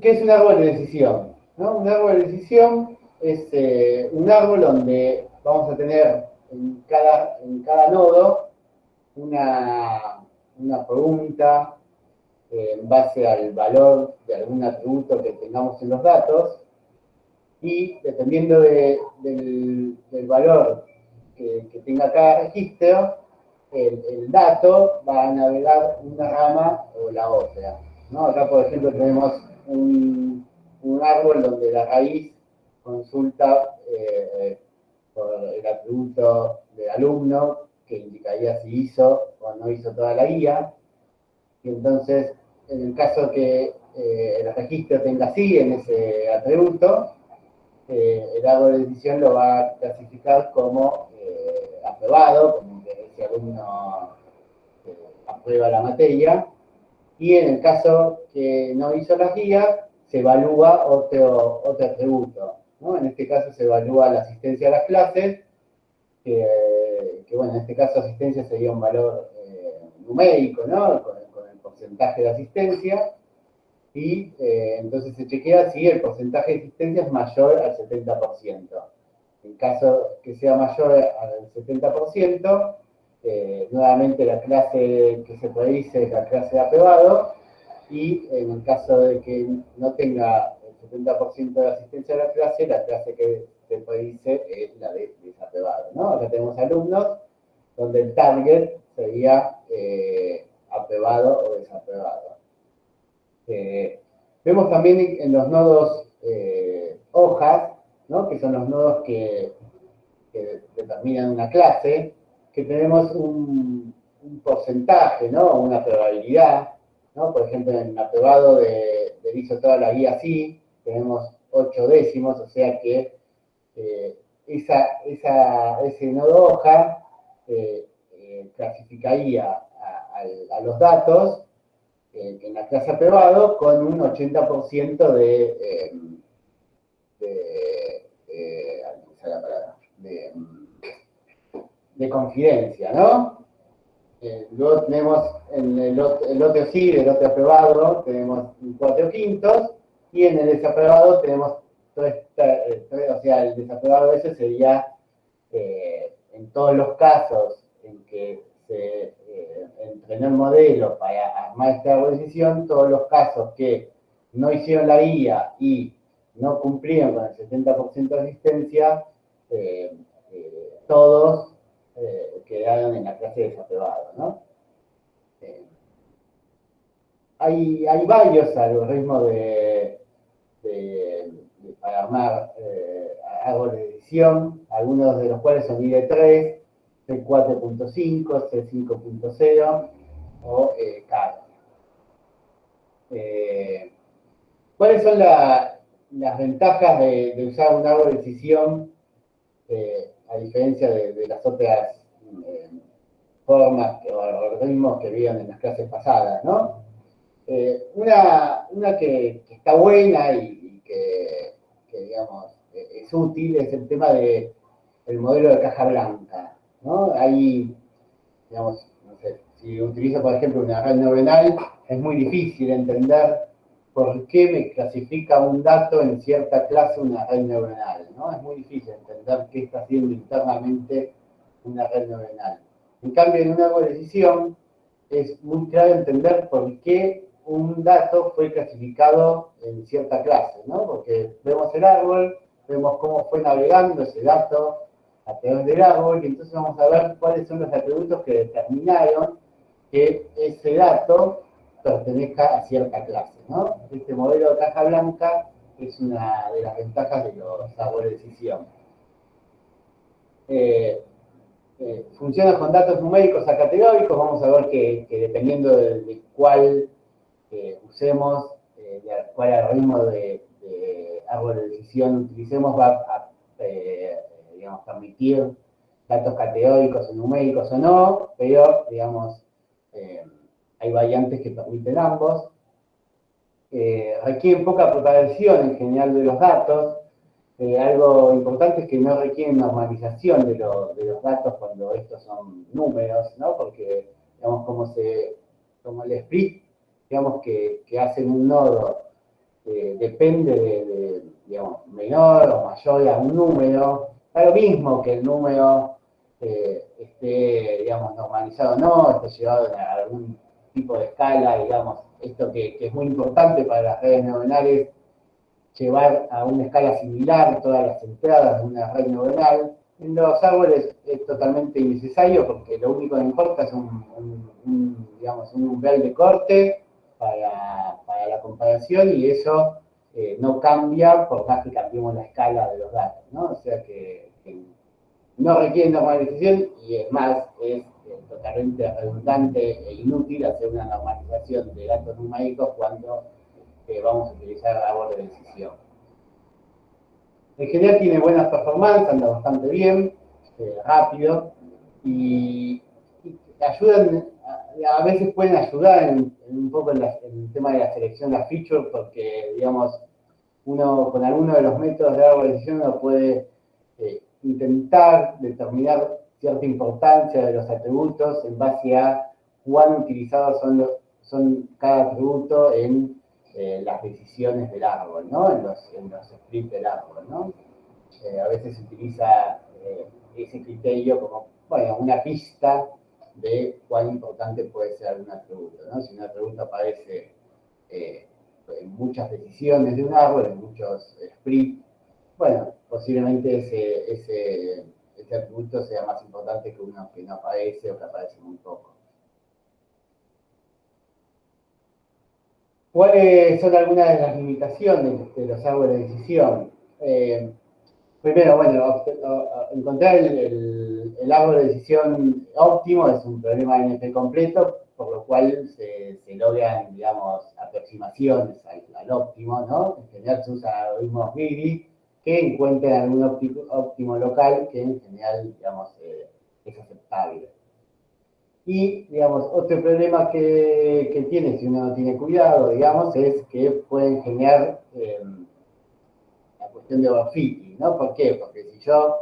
¿Qué es un árbol de decisión? ¿No? Un árbol de decisión es un árbol donde vamos a tener en cada nodo una pregunta en base al valor de algún atributo que tengamos en los datos y dependiendo del valor que tenga cada registro, el dato va a navegar una rama o la otra. ¿No? Acá, por ejemplo, tenemos un árbol donde la raíz consulta por el atributo del alumno, que indicaría si hizo o no hizo toda la guía. Y entonces, en el caso que el registro tenga sí en ese atributo, el árbol de decisión lo va a clasificar como aprobado, como que ese alumno aprueba la materia, y en el caso que no hizo las guías, se evalúa otro atributo. ¿No? En este caso se evalúa la asistencia a las clases, que bueno, en este caso asistencia sería un valor numérico, ¿no? Con el porcentaje de asistencia, y entonces se chequea si el porcentaje de asistencia es mayor al 70%. En caso que sea mayor al 70%, nuevamente la clase que se predice es la clase de aprobado, y en el caso de que no tenga el 70% de asistencia a la clase que se predice es la de desaprobado. ¿No? Acá tenemos alumnos donde el target sería aprobado o desaprobado. Vemos también en los nodos hojas, ¿no? Que son los nodos que determinan una clase, que tenemos un porcentaje, ¿no? Una probabilidad, ¿no? Por ejemplo, en el aprobado de hizo toda la guía así, tenemos 8 décimos, o sea que ese nodo hoja clasificaría a los datos en la clase aprobado con un 80% de, de confidencia, ¿no? Luego tenemos en el otro sí, el otro aprobado, tenemos 4 quintos, y en el desaprobado tenemos o sea, el desaprobado ese sería en todos los casos en que se entrenó el modelo para armar esta decisión, todos los casos que no hicieron la guía y no cumplieron con el 70% de asistencia, todos quedaron en la clase de desaprobado, ¿no? Hay varios algoritmos para armar árboles de decisión, algunos de los cuales son ID3, C4.5, C5.0 o CAR. ¿Cuáles son las ventajas de usar un árbol de decisión a diferencia de las otras formas o algoritmos que vieron en las clases pasadas, ¿no? Una que está buena y que digamos, es útil es el tema del modelo de caja blanca, ¿no? Ahí, digamos, no sé, si utilizo, por ejemplo, una red neuronal, es muy difícil entender por qué me clasifica un dato en cierta clase una red neuronal, ¿no? Es muy difícil entender qué está haciendo internamente una red neuronal. En cambio, en una árbol de decisión, es muy claro entender por qué un dato fue clasificado en cierta clase, ¿no? Porque vemos el árbol, vemos cómo fue navegando ese dato a través del árbol, y entonces vamos a ver cuáles son los atributos que determinaron que ese dato pertenezca a cierta clase, ¿no? Este modelo de caja blanca es una de las ventajas de los árboles de decisión. Funciona con datos numéricos a categóricos. Vamos a ver que dependiendo de cuál usemos, de cuál algoritmo de árbol de decisión utilicemos, va a digamos, permitir datos categóricos o numéricos o no, pero digamos, hay variantes que permiten ambos. Requieren poca propagación en general de los datos. Algo importante es que no requieren normalización de los datos cuando estos son números, ¿no? Porque, digamos, como el split digamos, que hacen un nodo depende digamos, menor o mayor a un número, da lo mismo que el número esté, digamos, normalizado o no, esté llevado a algún tipo de escala, digamos, esto que es muy importante para las redes neuronales, llevar a una escala similar todas las entradas de una red neuronal. En los árboles es totalmente innecesario porque lo único que importa es digamos, un umbral de corte para la comparación y eso no cambia por más que cambiemos la escala de los datos, ¿no? O sea que no requiere normalización y es más, es totalmente redundante e inútil hacer una normalización de datos numéricos cuando vamos a utilizar árboles de decisión. En general tiene buenas performances, anda bastante bien, rápido y ayudan, a veces pueden ayudar en un poco en el tema de la selección de las features porque, digamos, uno con alguno de los métodos de árbol de decisión uno puede intentar determinar cierta importancia de los atributos en base a cuán utilizados son cada atributo en las decisiones del árbol, ¿no? En los splits del árbol, ¿no? A veces se utiliza ese criterio como, bueno, una pista de cuán importante puede ser algún atributo, ¿no? Si un atributo aparece en muchas decisiones de un árbol, en muchos splits, bueno, posiblemente ese atributo sea más importante que uno que no aparece o que aparece muy poco. ¿Cuáles son algunas de las limitaciones de los árboles de decisión? Primero, bueno, encontrar el árbol de decisión óptimo es un problema NP completo, por lo cual se logran, digamos, aproximaciones al óptimo, ¿no? En general se usan algoritmos greedy que encuentren algún óptimo local que en general, digamos, es aceptable. Y, digamos, otro problema que tiene, si uno no tiene cuidado, digamos, es que pueden generar la cuestión de overfitting, ¿no? ¿Por qué? Porque si yo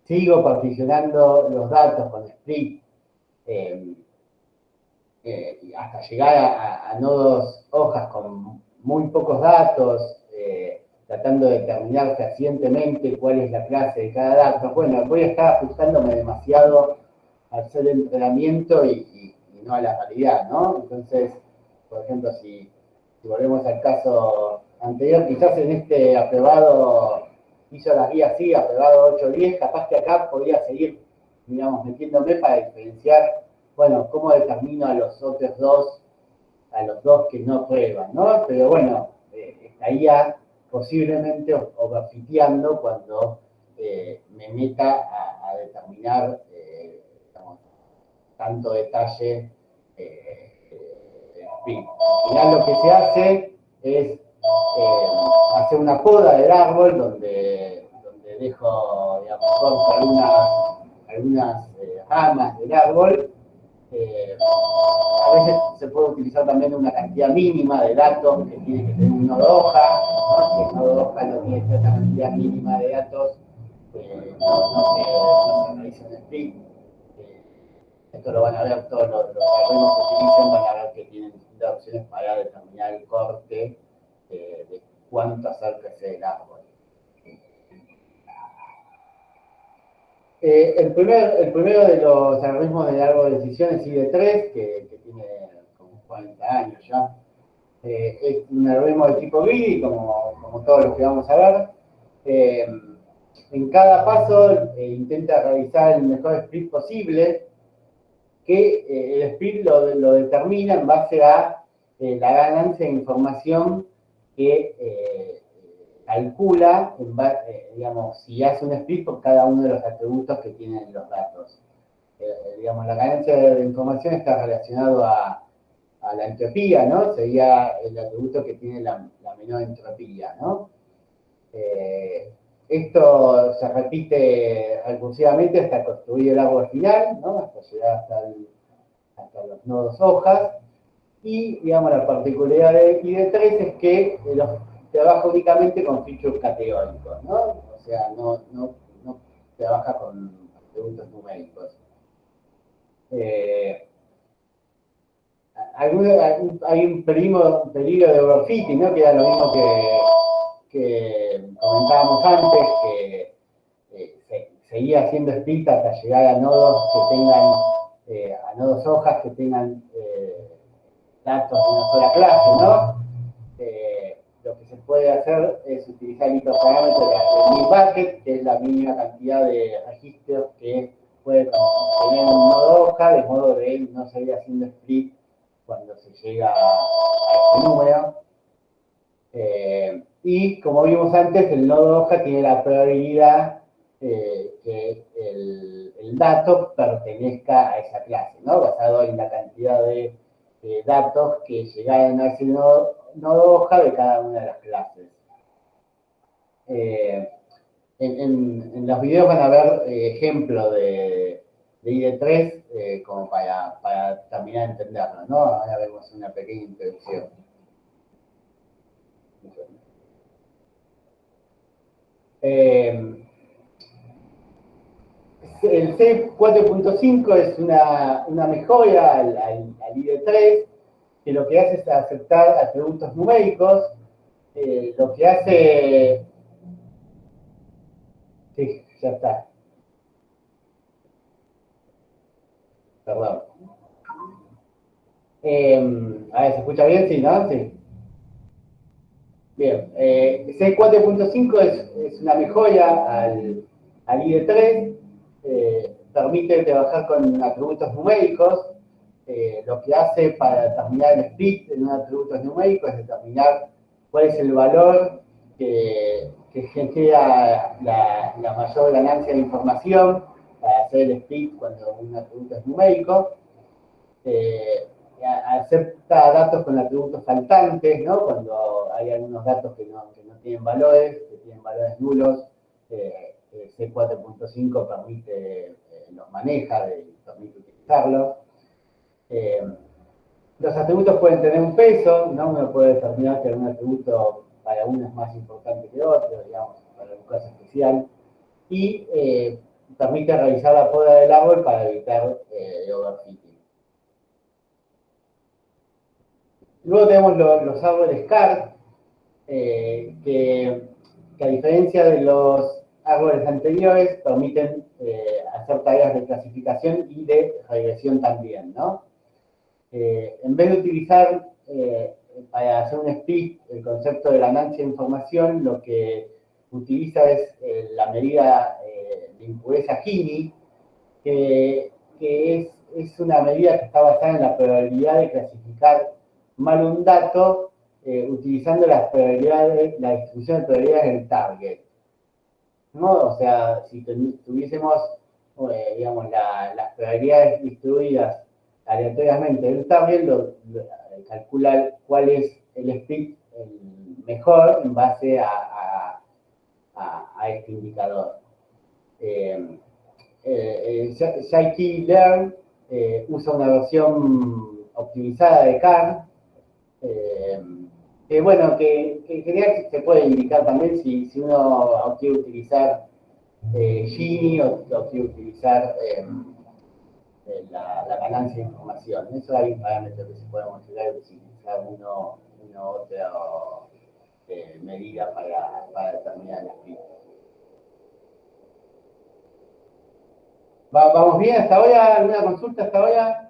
sigo particionando los datos con split hasta llegar a nodos hojas con muy pocos datos, tratando de determinar fehacientemente cuál es la clase de cada dato, bueno, voy a estar ajustándome demasiado al hacer el entrenamiento y no a la realidad, ¿no? Entonces, por ejemplo, si volvemos al caso anterior, quizás en este aprobado hizo las guías así, aprobado 8-10, capaz que acá podría seguir, digamos, metiéndome para diferenciar, bueno, cómo determino a los otros dos, a los dos que no prueban, ¿no? Pero bueno, estaría posiblemente overfiteando cuando me meta a determinar digamos, tanto detalle en final lo que se hace es hacer una poda del árbol donde dejo, digamos, corto algunas ramas del árbol. A veces se puede utilizar también una cantidad mínima de datos que tiene que tener un nodo hoja, ¿no? Si el nodo hoja no tiene cierta cantidad mínima de datos, no se realiza un split. Esto lo van a ver todos los algoritmos que utilicen, van a ver que tienen distintas opciones para determinar el corte de cuánto hacer crecer el árbol. El primero de los algoritmos del árbol de decisión es ID3, que tiene como 40 años ya. Es un algoritmo de tipo greedy, como todos los que vamos a ver. En cada paso intenta realizar el mejor split posible, que el split lo determina en base a la ganancia de información que calcula, digamos, si hace un split por cada uno de los atributos que tienen los datos. Digamos, la ganancia de información está relacionado a la entropía, ¿no? Sería el atributo que tiene la menor entropía, ¿no? Esto se repite recursivamente hasta construir el árbol final, ¿no? Hasta llegar hasta los nodos hojas. Y, digamos, la particularidad de ID3 es que trabaja únicamente con features categóricos, ¿no? O sea, no trabaja con atributos numéricos. hay un peligro de overfitting, ¿no? Que era lo mismo que comentábamos antes, que seguía haciendo split hasta llegar a nodos que tengan, a nodos hojas que tengan datos de una sola clase, ¿no? Lo que se puede hacer es utilizar el hiperparámetro de mid bucket, que es la mínima cantidad de registros que puede tener un nodo hoja, de modo de no seguir haciendo split cuando se llega a este número. Y como vimos antes, el nodo hoja tiene la probabilidad que el dato pertenezca a esa clase, ¿no? Basado en la cantidad de datos que llegaron a ese nodo hoja de cada una de las clases. En los videos van a ver ejemplos de IDE3 como para terminar de entenderlo, ¿no? Ahora vemos una pequeña introducción. El C4.5 es una mejora al IDE3, que lo que hace es aceptar atributos numéricos, lo que hace... Sí, ya está. Perdón. A ver, ¿se escucha bien? Sí, ¿no? Sí. Bien, C4.5 es una mejora al IDE3, permite trabajar con atributos numéricos. Lo que hace para determinar el split en unos atributos numéricos es determinar cuál es el valor que genera la mayor ganancia de información para hacer el split cuando un atributo es numérico. Acepta datos con atributos faltantes, ¿no? Cuando hay algunos datos que no tienen valores, que tienen valores nulos, C4.5 permite, los maneja, permite utilizarlos. Los atributos pueden tener un peso, ¿no? Uno puede determinar que un atributo para uno es más importante que otro, digamos, para un caso especial, y permite realizar la poda del árbol para evitar overfitting. Luego tenemos los árboles CAR, que a diferencia de los árboles anteriores, permiten hacer tareas de clasificación y de regresión también, ¿no? En vez de utilizar para hacer un split el concepto de ganancia de información, lo que utiliza es la medida de impureza Gini, que es una medida que está basada en la probabilidad de clasificar mal un dato utilizando las probabilidades, la distribución de probabilidades del target, ¿no? O sea, si tuviésemos, digamos, las probabilidades distribuidas aleatoriamente del target, calcula cuál es el split mejor en base a este indicador. Scikit-learn usa una versión optimizada de CAR, que bueno, que se puede indicar también si uno quiere utilizar Gini o quiere utilizar la ganancia de información. Eso hay un parámetro que se puede modificar si utilizar una otra medida para determinar el split. ¿Vamos bien hasta ahora? ¿Alguna consulta hasta ahora?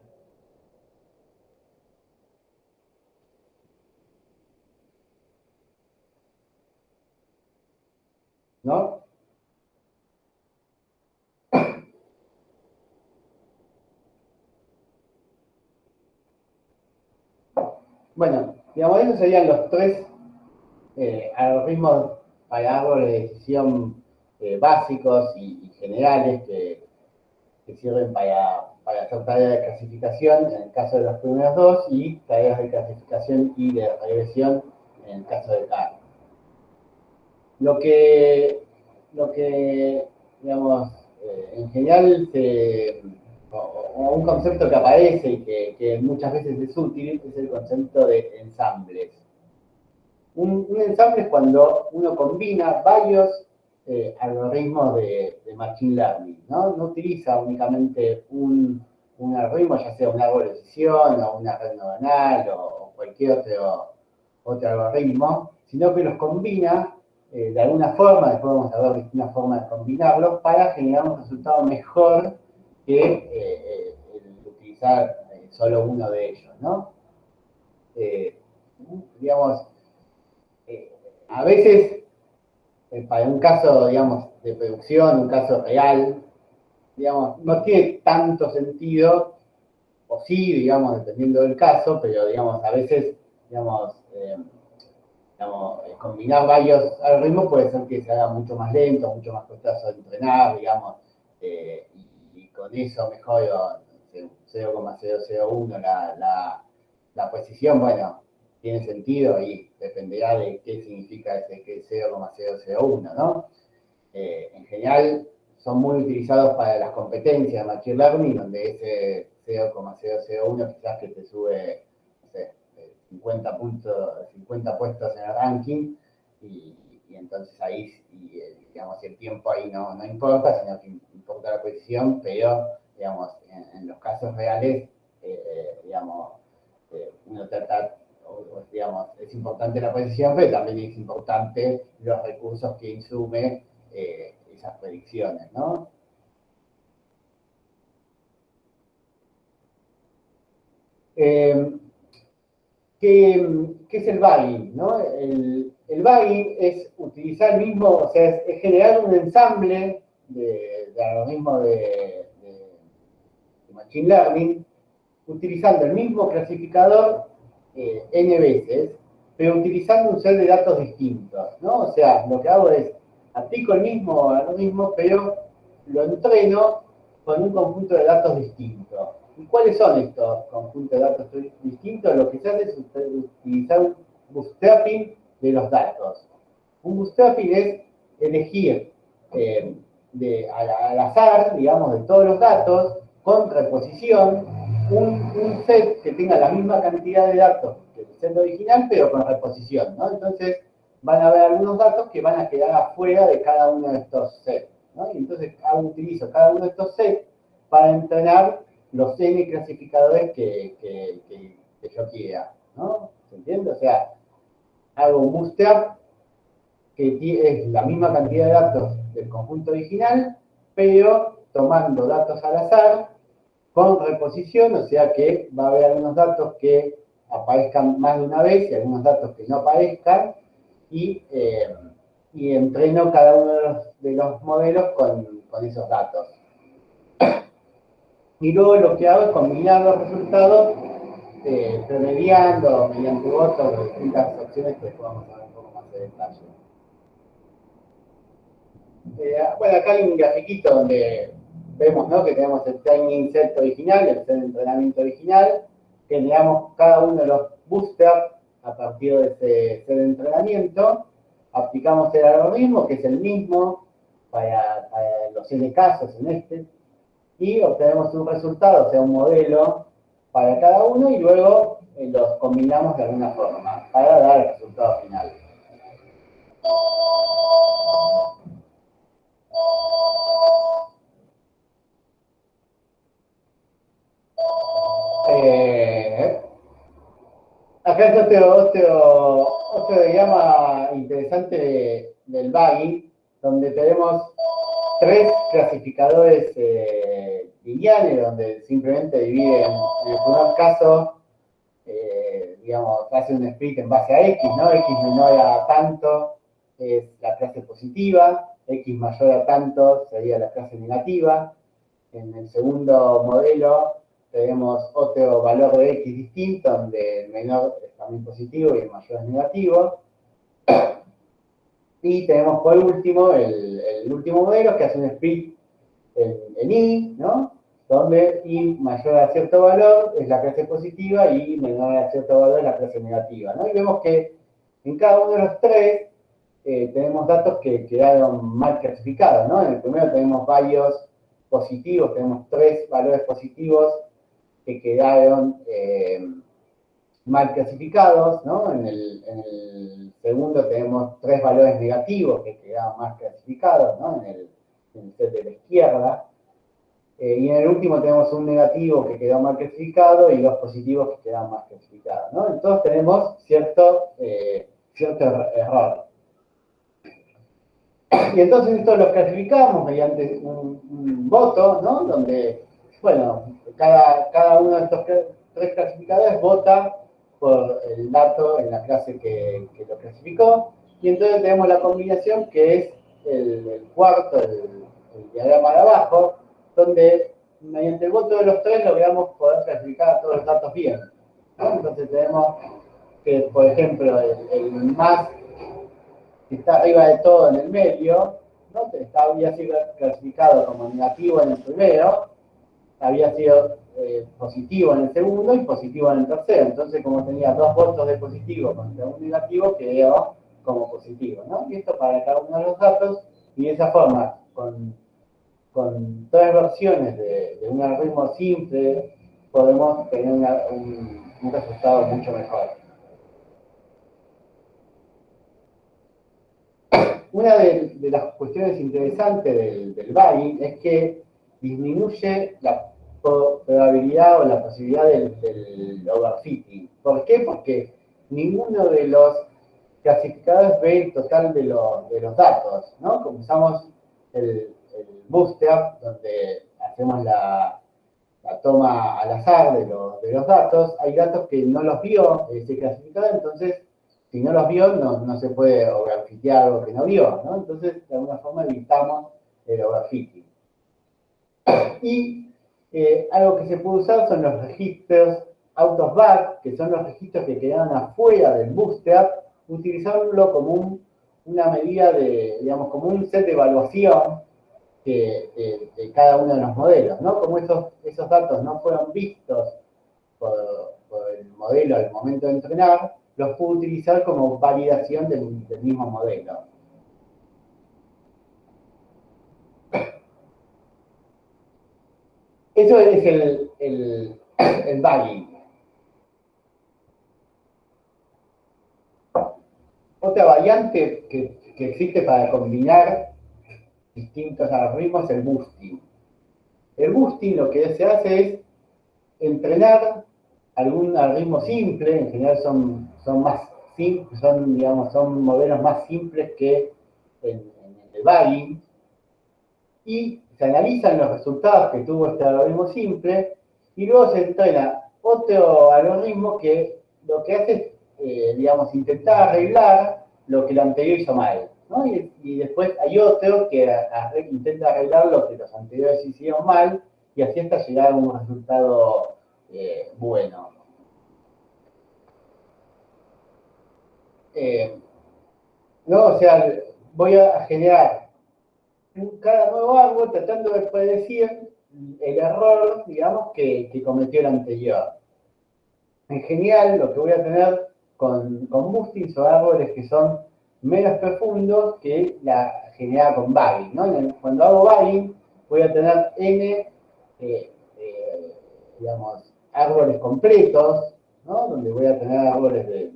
¿No? Bueno, digamos, esos serían los tres algoritmos para árboles de decisión básicos y generales que sirven para hacer tareas de clasificación en el caso de los primeros dos y tareas de clasificación y de regresión en el caso de CAR. Lo que digamos, en general, o un concepto que aparece y que muchas veces es útil, es el concepto de ensambles. Un ensamble es cuando uno combina varios algoritmos de Machine Learning, ¿no? No utiliza únicamente un un algoritmo, ya sea un árbol de decisión o una red neuronal o cualquier otro algoritmo, sino que los combina de alguna forma, después vamos a ver distintas formas de combinarlos, para generar un resultado mejor que el utilizar solo uno de ellos, ¿no? Digamos, a veces, para un caso, digamos, de producción, un caso real, digamos, no tiene tanto sentido, o sí, digamos, dependiendo del caso, pero, digamos, a veces, digamos, combinar varios algoritmos puede ser que se haga mucho más lento, mucho más costoso de entrenar, digamos, y con eso mejor 0,001 la precisión, bueno, tiene sentido y dependerá de qué significa ese 0,001, ¿no? En general son muy utilizados para las competencias de Machine Learning, donde ese 0,001 quizás que te sube, no sé, 50 puestos en el ranking, y entonces ahí, digamos, el tiempo ahí no importa, sino que importa la precisión, pero, digamos, en los casos reales, digamos, uno trata, digamos, es importante la precisión, pero también es importante los recursos que insume esas predicciones, ¿no? ¿Qué es el bagging? ¿No? El bagging es utilizar el mismo, o sea, es generar un ensamble de algoritmos de Machine Learning utilizando el mismo clasificador n veces, pero utilizando un set de datos distintos, ¿no? O sea, lo que hago es aplico el mismo algoritmo, pero lo entreno con un conjunto de datos distintos. ¿Y cuáles son estos conjuntos de datos distintos? Lo que se hace es utilizar un bootstrapping de los datos. Un bootstrapping es elegir al azar, digamos, de todos los datos, con reposición, un set que tenga la misma cantidad de datos que el set original, pero con reposición, ¿no? Entonces, van a haber algunos datos que van a quedar afuera de cada uno de estos sets, ¿no? Y entonces utilizo cada uno de estos sets para entrenar los n clasificadores que yo quiera, ¿no? ¿Se entiende? O sea, hago un bootstrap que es la misma cantidad de datos del conjunto original, pero tomando datos al azar con reposición, o sea que va a haber algunos datos que aparezcan más de una vez y algunos datos que no aparezcan, y, entreno cada uno de los modelos con esos datos. Y luego lo que hago es combinar los resultados, promediando mediante votos de distintas opciones que después vamos a ver un poco más de detalle. Bueno, acá hay un grafiquito donde vemos, ¿no?, que tenemos el training set original, el set de entrenamiento original, generamos cada uno de los bootstraps a partir de ese set de entrenamiento, aplicamos el algoritmo, que es el mismo para los n casos en este, y obtenemos un resultado, o sea, un modelo para cada uno, y luego los combinamos de alguna forma para dar el resultado final. Acá es otro diagrama interesante del bagging, donde tenemos tres clasificadores lineales, donde simplemente dividen, en el primer caso, digamos, hace un split en base a X, ¿no? X menor a tanto es la clase positiva, X mayor a tanto sería la clase negativa. En el segundo modelo tenemos otro valor de X distinto, donde el menor es también positivo y el mayor es negativo. Y tenemos por último el último modelo, que hace un split en Y, ¿no? Donde Y mayor a cierto valor es la clase positiva y menor a cierto valor es la clase negativa, ¿no? Y vemos que en cada uno de los tres tenemos datos que quedaron mal clasificados, ¿no? En el primero tenemos varios positivos, tenemos tres valores positivos que quedaron mal clasificados, ¿no? En el segundo tenemos tres valores negativos que quedaron mal clasificados, ¿no? En el set de la izquierda. Y en el último tenemos un negativo que quedó mal clasificado y dos positivos que quedan mal clasificados, ¿no? Entonces tenemos cierto error. Y entonces esto lo clasificamos mediante un voto, ¿no? Donde, bueno, cada uno de estos tres clasificadores vota por el dato en la clase que lo clasificó. Y entonces tenemos la combinación que es el cuarto, el diagrama de abajo, donde mediante el voto de los tres logramos poder clasificar todos los datos bien, ¿no? Entonces tenemos que, por ejemplo, el más que está arriba de todo en el medio, ¿no? Había sido clasificado como negativo en el primero, había sido positivo en el segundo y positivo en el tercero. Entonces, como tenía dos votos de positivo contra un negativo, quedó como positivo, ¿no? Y esto para cada uno de los datos, y de esa forma, con tres versiones de un algoritmo simple, podemos tener un resultado mucho mejor. Una de las cuestiones interesantes del Bagging es que disminuye la probabilidad o la posibilidad del overfitting. ¿Por qué? Porque ninguno de los clasificadores ve el total de los datos, ¿no? Como usamos el bootstrap, donde hacemos la toma al azar de los datos, hay datos que no los vio ese clasificador, entonces si no los vio, no se puede overfitear algo que no vio, ¿no? Entonces, de alguna forma evitamos el overfitting. Y algo que se puede usar son los registros out of bag, que son los registros que quedan afuera del bootstrap, utilizarlo como una medida digamos, como un set de evaluación de cada uno de los modelos, ¿no? Como esos datos no fueron vistos por el modelo al momento de entrenar, los puedo utilizar como validación del mismo modelo. Eso es el bagging. Otra variante que existe para combinar distintos algoritmos es el boosting. El boosting lo que se hace es entrenar algún algoritmo simple, en general son más simples, son modelos más simples que en el bagging, y se analizan los resultados que tuvo este algoritmo simple, y luego se entrena otro algoritmo que lo que hace es, intentar arreglar lo que el anterior hizo mal, ¿no? Y después hay otro que intenta arreglar lo que los anteriores hicieron mal, y así hasta llegar a un resultado bueno. ¿No? O sea, voy a generar cada nuevo árbol tratando de predecir el error, digamos, que cometió el anterior. En general, lo que voy a tener con boosting son árboles que son menos profundos que la generada con bagging, ¿no? Cuando hago bagging, voy a tener n, árboles completos, ¿no? Donde voy a tener árboles de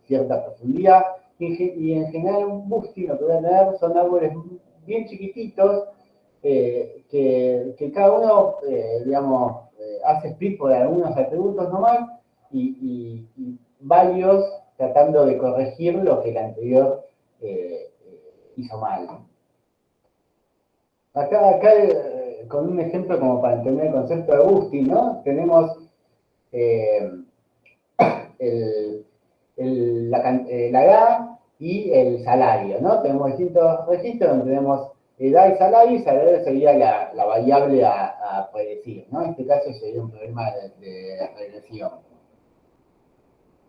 cierta profundidad, y en general un boosting lo que voy a tener son árboles bien chiquititos, que cada uno, hace split por algunos atributos nomás, y varios tratando de corregir lo que el anterior hizo mal. Acá con un ejemplo como para entender el concepto de boosting, ¿no? Tenemos la edad y el salario, ¿no? Tenemos distintos registros donde tenemos edad y salario sería la variable a predecir, ¿no? En este caso sería un problema de regresión.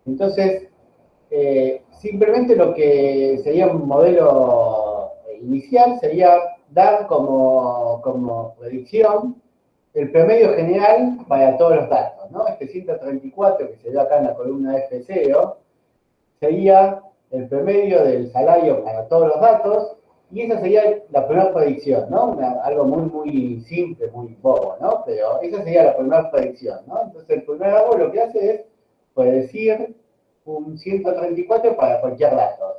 Entonces, simplemente lo que sería un modelo inicial sería dar como predicción el promedio general para todos los datos, ¿no? Este 134 que se ve acá en la columna F0 sería el promedio del salario para todos los datos, y esa sería la primera predicción, ¿no? Algo muy simple, muy bobo, ¿no? Pero esa sería la primera predicción, ¿no? Entonces el primer árbol lo que hace es predecir un 134 para cualquier dato.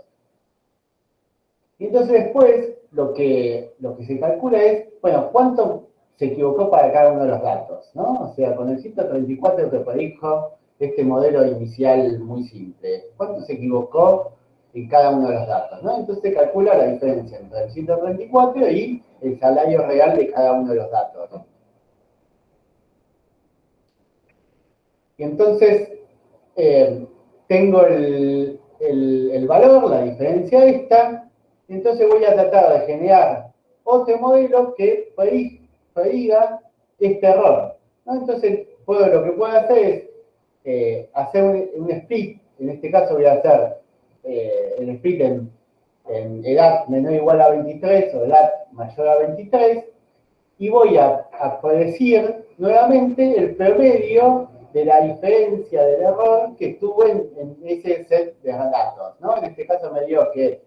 Y entonces después lo que se calcula es, bueno, cuánto se equivocó para cada uno de los datos, ¿no? O sea, con el 134 te predijo este modelo inicial muy simple. ¿Cuánto se equivocó en cada uno de los datos, ¿no? Entonces se calcula la diferencia entre el 134 y el salario real de cada uno de los datos, ¿no? Y entonces tengo el valor, la diferencia esta, y entonces voy a tratar de generar otro modelo que prediga este error, ¿no? Entonces lo que puedo hacer es hacer un split. En este caso voy a hacer el split en edad menor o igual a 23 o edad mayor a 23, y voy a predecir nuevamente el promedio de la diferencia del error que tuve en ese set de datos, ¿no? En este caso me dio que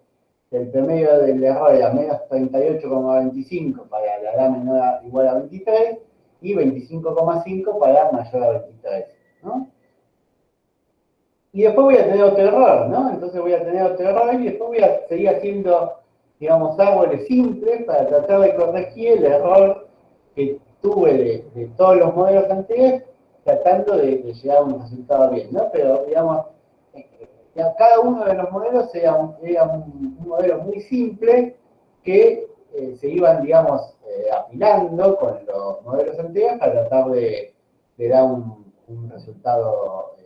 el promedio del error era menos 38,25 para la edad menor o igual a 23 y 25,5 para mayor a 23, ¿no? Y después voy a tener otro error, ¿no? Entonces voy a tener otro error y después voy a seguir haciendo, digamos, árboles simples para tratar de corregir el error que tuve de todos los modelos anteriores, tratando de llegar a un resultado bien, ¿no? Pero, digamos, cada uno de los modelos era un modelo muy simple que se iban, digamos, apilando con los modelos anteriores para tratar de dar un resultado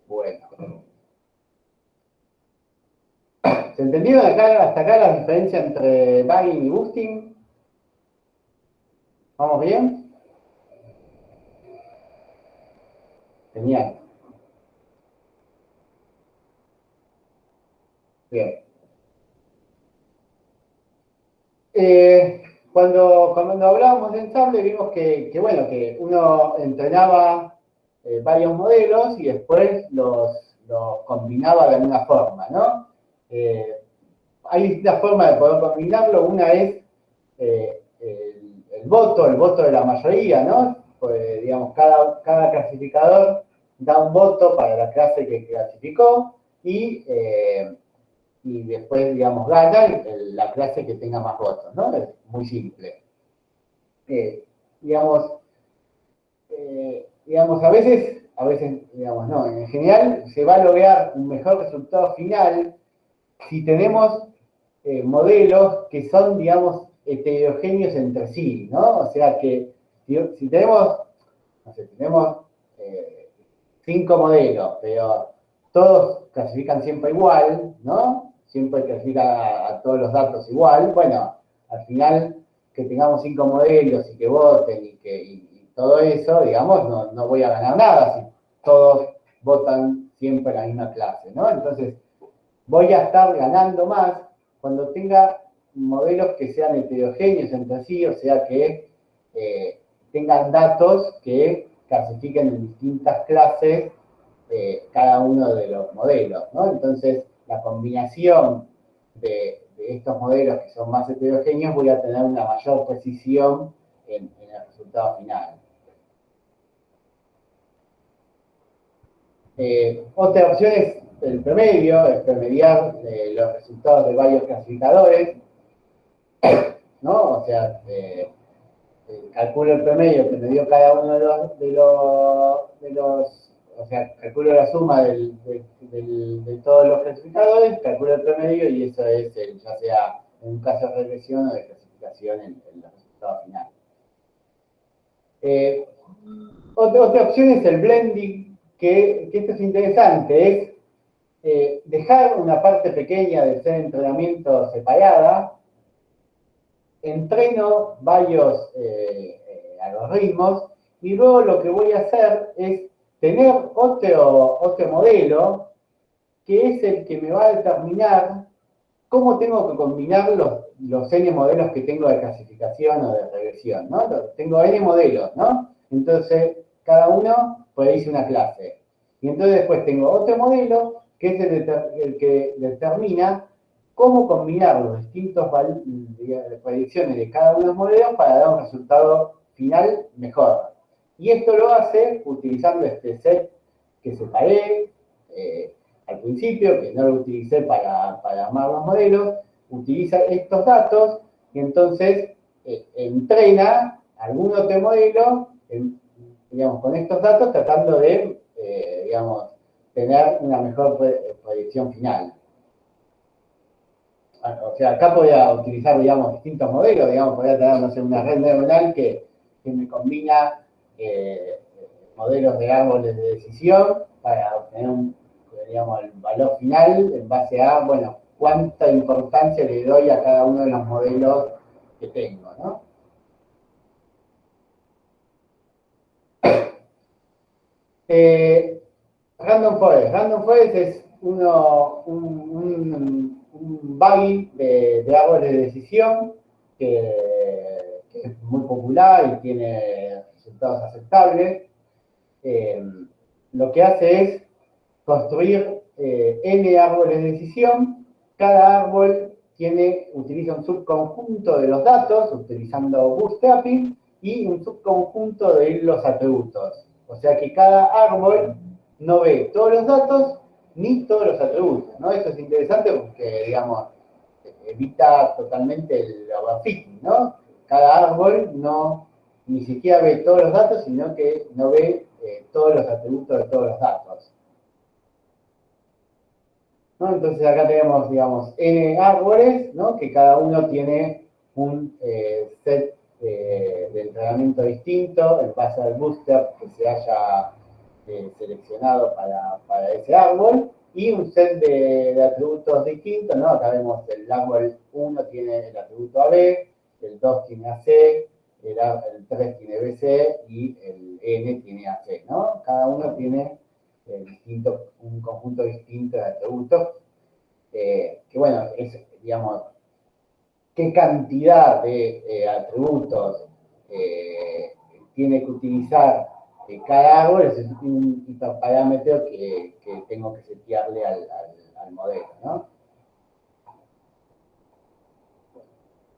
bueno. ¿Se entendieron hasta acá la diferencia entre bagging y boosting? ¿Vamos bien? Genial. Bien. Cuando hablábamos de ensamble vimos bueno, que uno entrenaba varios modelos y después los combinaba de alguna forma, ¿no? Hay distintas formas de poder combinarlo. Una es el voto de la mayoría, ¿no? Pues, digamos, cada clasificador da un voto para la clase que clasificó y después, digamos, gana la clase que tenga más votos, ¿no? Es muy simple. Digamos, a veces, digamos, no, en general se va a lograr un mejor resultado final si tenemos modelos que son, digamos, heterogéneos entre sí, ¿no? O sea que si tenemos, no sé, tenemos 5 modelos, pero todos clasifican siempre igual, ¿no? Siempre clasifican a todos los datos igual. Bueno, al final que tengamos 5 modelos y que voten y todo eso, digamos, no voy a ganar nada si todos votan siempre la misma clase, ¿no? Entonces, voy a estar ganando más cuando tenga modelos que sean heterogéneos entre sí, o sea que tengan datos que clasifiquen en distintas clases cada uno de los modelos, ¿no? Entonces, la combinación de estos modelos que son más heterogéneos, voy a tener una mayor precisión en el resultado final. Otra opción es el promedio, es promediar los resultados de varios clasificadores, ¿no? O sea, calculo el promedio que me dio cada uno de los o sea, calculo la suma de todos los clasificadores, calculo el promedio y eso es, ya sea en un caso de regresión o de clasificación en los resultados finales. Otra opción es el blending, que esto es interesante, es dejar una parte pequeña del set de entrenamiento separada, entreno varios algoritmos y luego lo que voy a hacer es tener otro modelo que es el que me va a determinar cómo tengo que combinar los N modelos que tengo de clasificación o de regresión, ¿no? Tengo N modelos, ¿no? Entonces, cada uno predice una clase. Y entonces después tengo otro modelo que es el que determina cómo combinar los distintos predicciones de cada uno de los modelos para dar un resultado final mejor. Y esto lo hace utilizando este set que separé al principio, que no lo utilicé para armar los modelos, utiliza estos datos y entonces entrena algún otro modelo, digamos, con estos datos, tratando de, digamos, tener una mejor predicción final. O sea, acá podría utilizar, digamos, distintos modelos, digamos, podría tener, no sé, una red neuronal que me combina modelos de árboles de decisión para obtener digamos, el valor final en base a, bueno, cuánta importancia le doy a cada uno de los modelos que tengo, ¿no? Random Forest. Random Forest es un bugging de árboles de decisión que es muy popular y tiene resultados aceptables. Lo que hace es construir n árboles de decisión. Cada árbol utiliza un subconjunto de los datos, utilizando bootstrapping, y un subconjunto de los atributos. O sea que cada árbol no ve todos los datos ni todos los atributos, ¿no? Eso es interesante porque, digamos, evita totalmente el overfitting, ¿no? Cada árbol ni siquiera ve todos los datos, sino que no ve todos los atributos de todos los datos, ¿no? Entonces acá tenemos, digamos, n árboles, ¿no? Que cada uno tiene un set de entrenamiento distinto en base al bootstrap que se haya seleccionado para ese árbol, y un set de atributos distintos, ¿no? Acá vemos el árbol 1 tiene el atributo AB, el 2 tiene AC, el 3 tiene BC y el N tiene AC, ¿no? Cada uno tiene un conjunto distinto de atributos, que bueno, es, digamos, qué cantidad de atributos tiene que utilizar cada árbol, es un hiperparámetro que tengo que setearle al modelo, ¿no?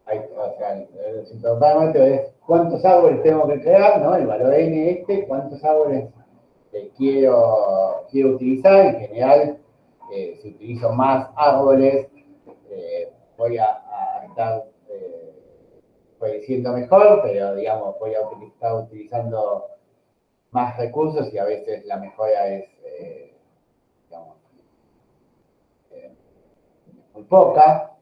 O sea, el hiperparámetro es cuántos árboles tengo que crear, ¿no? El valor n cuántos árboles quiero utilizar. En general, si utilizo más árboles, voy a estar prediciendo mejor, pero digamos, voy a estar utilizando más recursos y a veces la mejora es, digamos, muy poca.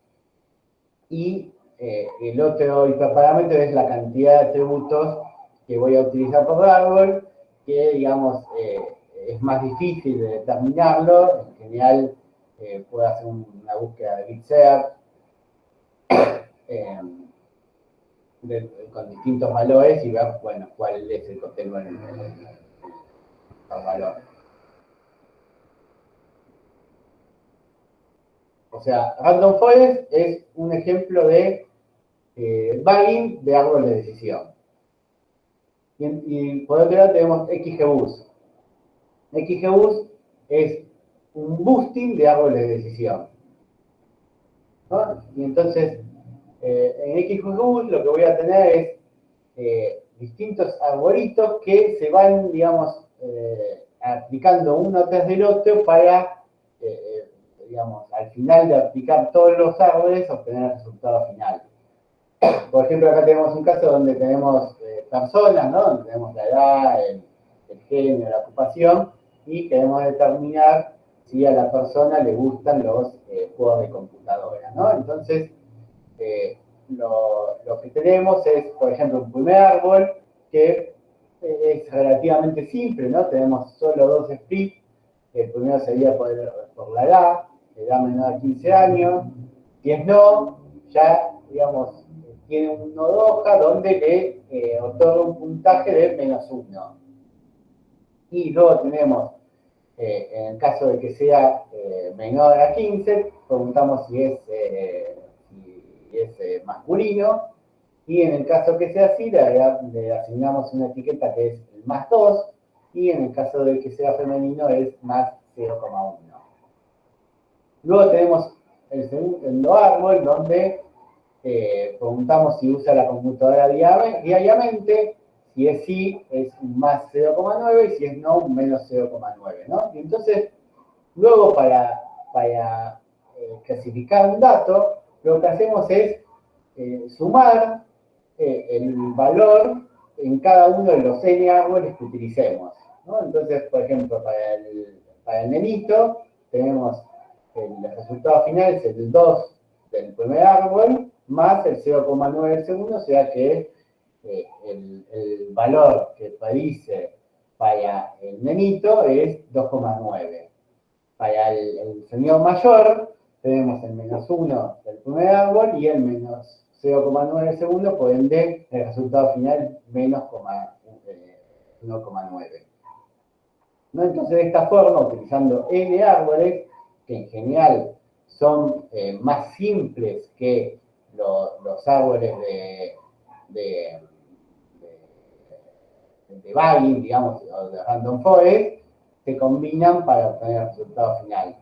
Y el otro hiperparámetro es la cantidad de atributos que voy a utilizar por árbol, que, digamos, es más difícil de determinarlo. En general, puedo hacer una búsqueda de bit search con distintos valores y ver, bueno, cuál es el que tengo en el valor. O sea, Random Forest es un ejemplo de bugging de árbol de decisión. Y por otro lado tenemos XGBoost. XGBoost es un boosting de árboles de decisión, ¿no? Y entonces, en XGBoost lo que voy a tener es distintos arbolitos que se van, digamos, aplicando uno tras del otro para, digamos, al final de aplicar todos los árboles, obtener el resultado final. Por ejemplo, acá tenemos un caso donde tenemos personas, ¿no? Donde tenemos la edad, el género, la ocupación, y queremos determinar si a la persona le gustan los juegos de computadora, ¿no? Entonces, lo que tenemos es, por ejemplo, un primer árbol que es relativamente simple, ¿no? Tenemos solo dos splits. El primero sería por la edad menor a 15 años. Si es no, ya, digamos, tiene un nodo hoja donde le otorga un puntaje de -1. Y luego tenemos, en el caso de que sea menor a 15, preguntamos si es masculino, y en el caso que sea así, le asignamos una etiqueta que es el +2, y en el caso de que sea femenino es +0,1. Luego tenemos el segundo árbol, donde preguntamos si usa la computadora diariamente. Si es sí, es un +0,9, y si es no, un -0,9, ¿no? Y entonces, luego para clasificar un dato, lo que hacemos es sumar el valor en cada uno de los n árboles que utilicemos, ¿no? Entonces, por ejemplo, para el nenito, tenemos el resultado final es el 2 del primer árbol más el 0,9 del segundo, o sea que el valor que predice para el nenito es 2,9. Para el señor mayor tenemos el -1 del primer árbol y el menos 0,9 del segundo, por ende el resultado final menos 1,9. ¿No? Entonces, de esta forma, utilizando N árboles, que en general son más simples que los árboles de, de Baggins, digamos, o de Random Forest, se combinan para obtener el resultado final.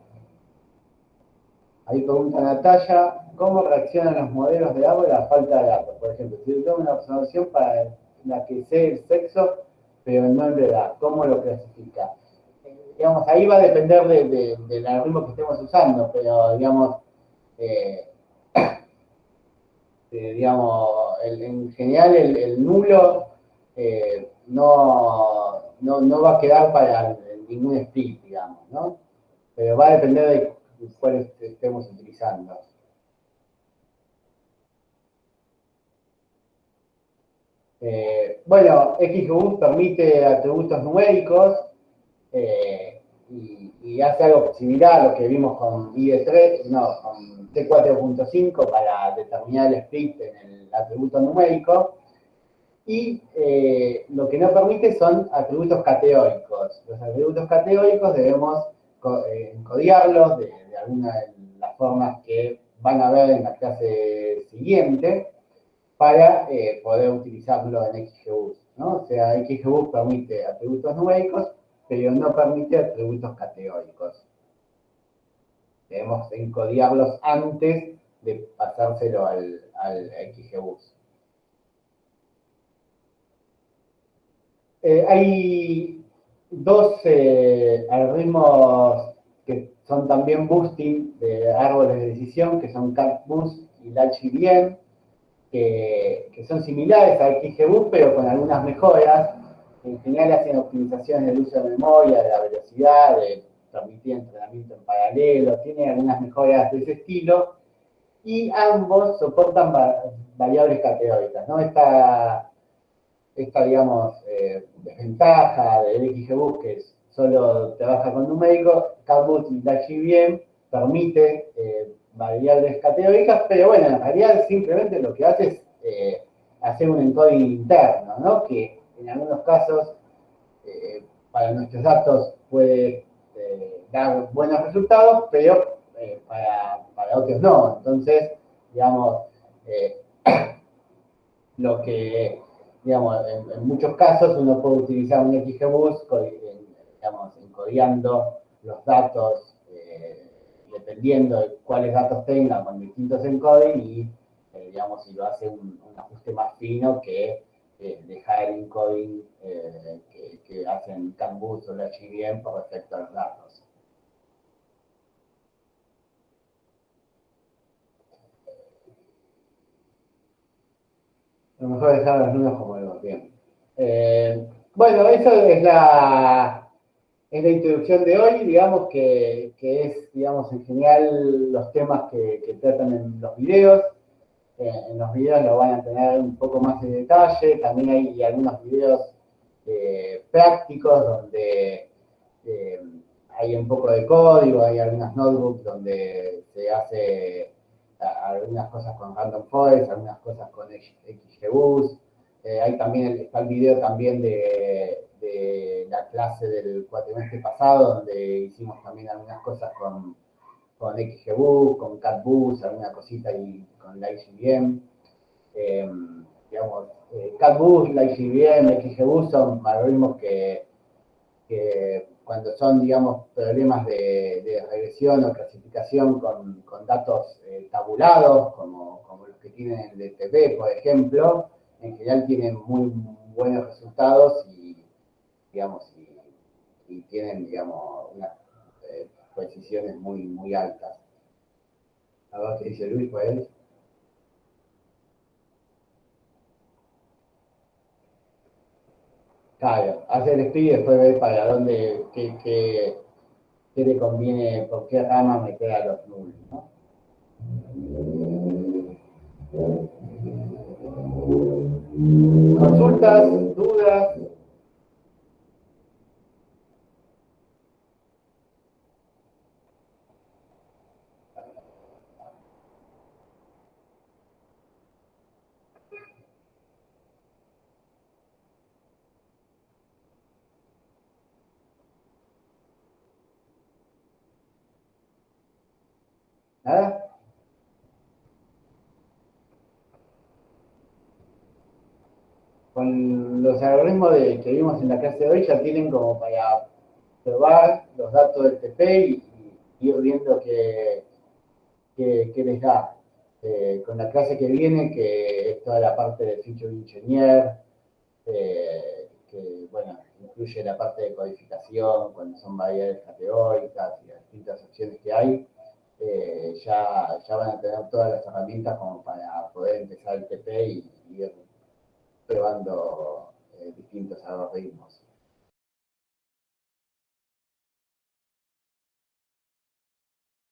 Ahí pregunta Natalia, ¿cómo reaccionan los modelos de árbol a la falta de datos? Por ejemplo, si yo tengo una observación para la que sé el sexo, pero no la edad, ¿cómo lo clasifica? Digamos, ahí va a depender del algoritmo que estemos usando, pero digamos, eh, digamos en general el nulo no va a quedar para ningún split, digamos, ¿no? Pero va a depender de cuál estemos utilizando. Bueno, XGBoost permite atributos numéricos y hace algo similar a lo que vimos con IE3, no, con T4.5 para determinar el split en el atributo numérico. Y lo que no permite son atributos categóricos. Los atributos categóricos debemos encodiarlos de alguna de las formas que van a ver en la clase siguiente para poder utilizarlo en XGBoost, ¿no? O sea, XGBoost permite atributos numéricos, pero no permite atributos categóricos. Debemos encodiarlos antes de pasárselo al XGBoost. Hay dos algoritmos que son también boosting de árboles de decisión, que son CatBoost y LaGBM, que son similares a XGBoost, pero con algunas mejoras. En general hacen optimizaciones del uso de memoria, de la velocidad, de permitir entrenamiento en paralelo, tienen algunas mejoras de ese estilo, y ambos soportan variables categóricas, ¿no? Esta digamos, desventaja del XGBoost, que solo trabaja con numéricos, CatBoost y LaGBM permite variables categóricas, pero bueno, en realidad simplemente lo que hace es hacer un encoding interno, ¿no? Que en algunos casos para nuestros datos puede dar buenos resultados, pero para otros no. Entonces, digamos, lo que, digamos, en muchos casos uno puede utilizar un XGBoost, digamos, encodiando los datos, dependiendo de cuáles datos tenga con distintos encoding y, digamos, si lo hace un ajuste más fino que dejar el encoding que hacen CatBoost o la LaGBM por respecto a los datos. Lo mejor es dejar los números como los bien. Bueno, eso es la introducción de hoy, digamos que es, digamos, en general los temas que tratan en los videos. En los videos lo van a tener un poco más de detalle. También hay algunos videos prácticos donde hay un poco de código, hay algunas notebooks donde se hace algunas cosas con Random Forest, algunas cosas con XGBoost. Hay también está el video también de la clase del cuatrimestre pasado, donde hicimos también algunas cosas con XGBoost, con CatBoost, alguna cosita y con la IGBM. Digamos, CatBoost, la IGBM, XGBoost son algoritmos que cuando son, digamos, problemas de regresión o clasificación con datos tabulados, como los que tienen el DTP, por ejemplo, en general tienen muy buenos resultados y, digamos, y tienen, digamos, unas precisiones muy altas. A ver qué dice Luis, pues. Claro, hace el estudio y después ver para dónde, qué le conviene, por qué rama me queda los nulos, ¿no? Consultas, dudas. ¿Nada? Con los algoritmos que vimos en la clase de hoy ya tienen como para probar los datos del TP y ir viendo qué les da. Con la clase que viene, que es toda la parte de Feature Engineer, que bueno, incluye la parte de codificación, cuando son variables categóricas y las distintas opciones que hay, ya van a tener todas las herramientas como para poder empezar el TP y ir probando distintos algoritmos.